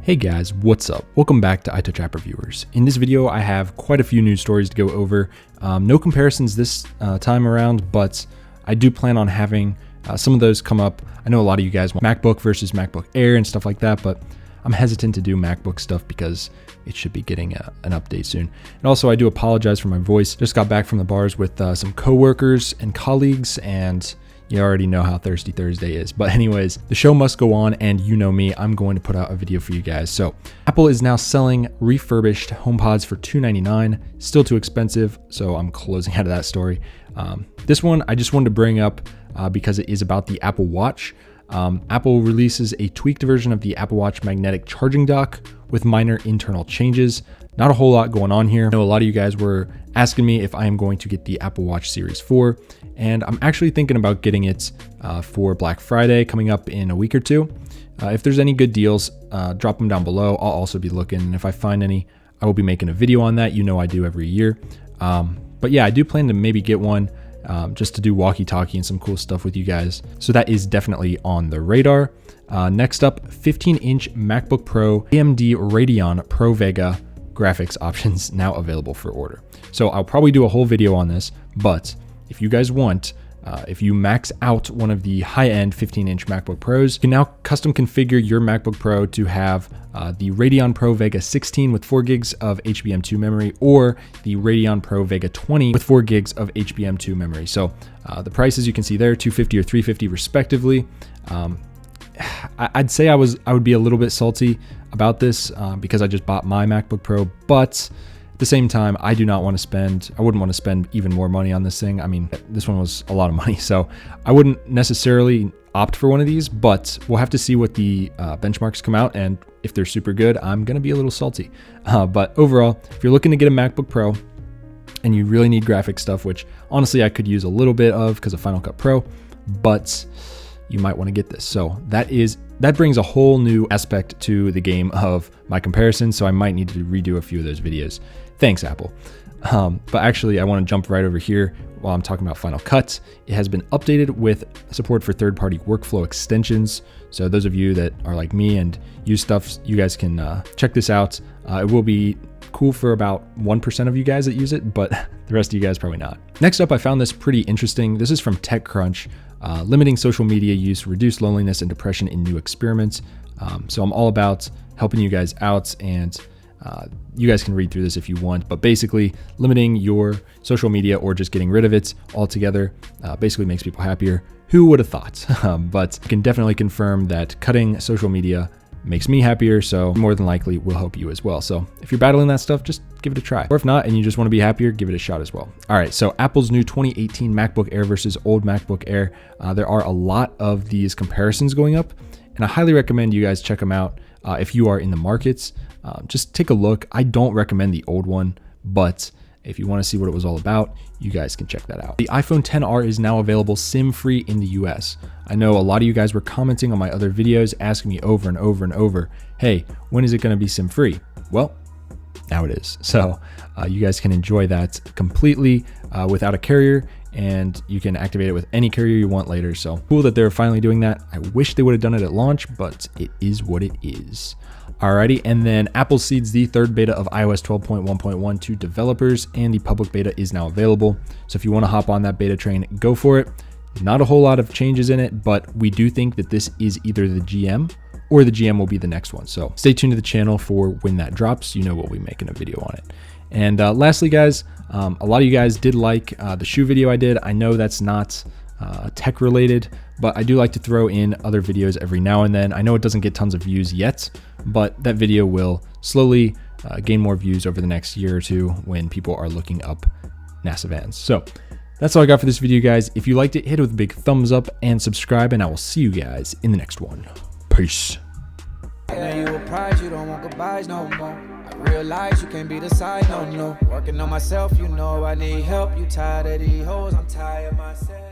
Hey guys, what's up? Welcome back to iTouch App Reviewers. In this video, I have quite a few news stories to go over. No comparisons this time around, but I do plan on having some of those come up. I know a lot of you guys want MacBook versus MacBook Air and stuff like that, but I'm hesitant to do MacBook stuff because it should be getting an update soon. And also, I do apologize for my voice. Just got back from the bars with some coworkers and colleagues, and you already know how Thirsty Thursday is. But anyways, the show must go on, and you know me, I'm going to put out a video for you guys. So Apple is now selling refurbished HomePods for $299, still too expensive, so I'm closing out of that story. This one I just wanted to bring up because it is about the Apple Watch. Apple releases a tweaked version of the Apple Watch magnetic charging dock with minor internal changes. Not a whole lot going on here. I know a lot of you guys were asking me if I am going to get the Apple Watch Series 4, and I'm actually thinking about getting it for Black Friday coming up in a week or two. If there's any good deals, drop them down below. I'll also be looking, and if I find any, I will be making a video on that. You know I do every year. But yeah, I do plan to maybe get one just to do walkie-talkie and some cool stuff with you guys. So that is definitely on the radar. Next up, 15-inch MacBook Pro AMD Radeon Pro Vega graphics options now available for order. So I'll probably do a whole video on this, but if you guys want, if you max out one of the high-end 15-inch MacBook Pros, you can now custom configure your MacBook Pro to have the Radeon Pro Vega 16 with 4 gigs of HBM2 memory, or the Radeon Pro Vega 20 with 4 gigs of HBM2 memory. So the prices you can see there, $250 or $350 respectively. I'd say I would be a little bit salty about this because I just bought my MacBook Pro, but at the same time, I wouldn't want to spend even more money on this thing. I mean, this one was a lot of money, so I wouldn't necessarily opt for one of these, but we'll have to see what the benchmarks come out, and if they're super good, I'm going to be a little salty. But overall, if you're looking to get a MacBook Pro and you really need graphic stuff, which honestly I could use a little bit of because of Final Cut Pro, but you might want to get this. So that brings a whole new aspect to the game of my comparison, so I might need to redo a few of those videos. Thanks, Apple. But actually, I want to jump right over here while I'm talking about Final Cut. It has been updated with support for third-party workflow extensions. So those of you that are like me and use stuff, you guys can check this out. It will be cool for about 1% of you guys that use it, but the rest of you guys probably not. Next up, I found this pretty interesting. This is from TechCrunch. Limiting social media use, reduce loneliness and depression in new experiments. So I'm all about helping you guys out, and you guys can read through this if you want, but basically limiting your social media or just getting rid of it altogether basically makes people happier. Who would have thought? But I can definitely confirm that cutting social media makes me happier, so more than likely will help you as well. So if you're battling that stuff, just give it a try. Or if not, and you just want to be happier, give it a shot as well. All right, so Apple's new 2018 MacBook Air versus old MacBook Air. There are a lot of these comparisons going up, and I highly recommend you guys check them out if you are in the markets. Just take a look. I don't recommend the old one, but if you want to see what it was all about, you guys can check that out. The iPhone XR is now available SIM-free in the US. I know a lot of you guys were commenting on my other videos, asking me over and over and over, hey, when is it going to be SIM-free? Well, now it is. So you guys can enjoy that completely without a carrier, and you can activate it with any carrier you want later. So cool that they're finally doing that. I wish they would have done it at launch, but it is what it is. Alrighty, and then Apple seeds the third beta of iOS 12.1.1 to developers, and the public beta is now available. So if you want to hop on that beta train, go for it. Not a whole lot of changes in it, but we do think that this is either the GM or the GM will be the next one. So stay tuned to the channel for when that drops. You know we'll be making a video on it. And lastly, guys, a lot of you guys did like the shoe video I did. I know that's not tech related, but I do like to throw in other videos every now and then. I know it doesn't get tons of views yet, but that video will slowly gain more views over the next year or two when people are looking up NASA vans. So that's all I got for this video, guys. If you liked it, hit it with a big thumbs up and subscribe, and I will see you guys in the next one. Peace. You a prize, you don't want goodbyes no more. I realize you can't be the side, no. Working on myself, you know I need help. You tired of these hoes, I'm tired myself.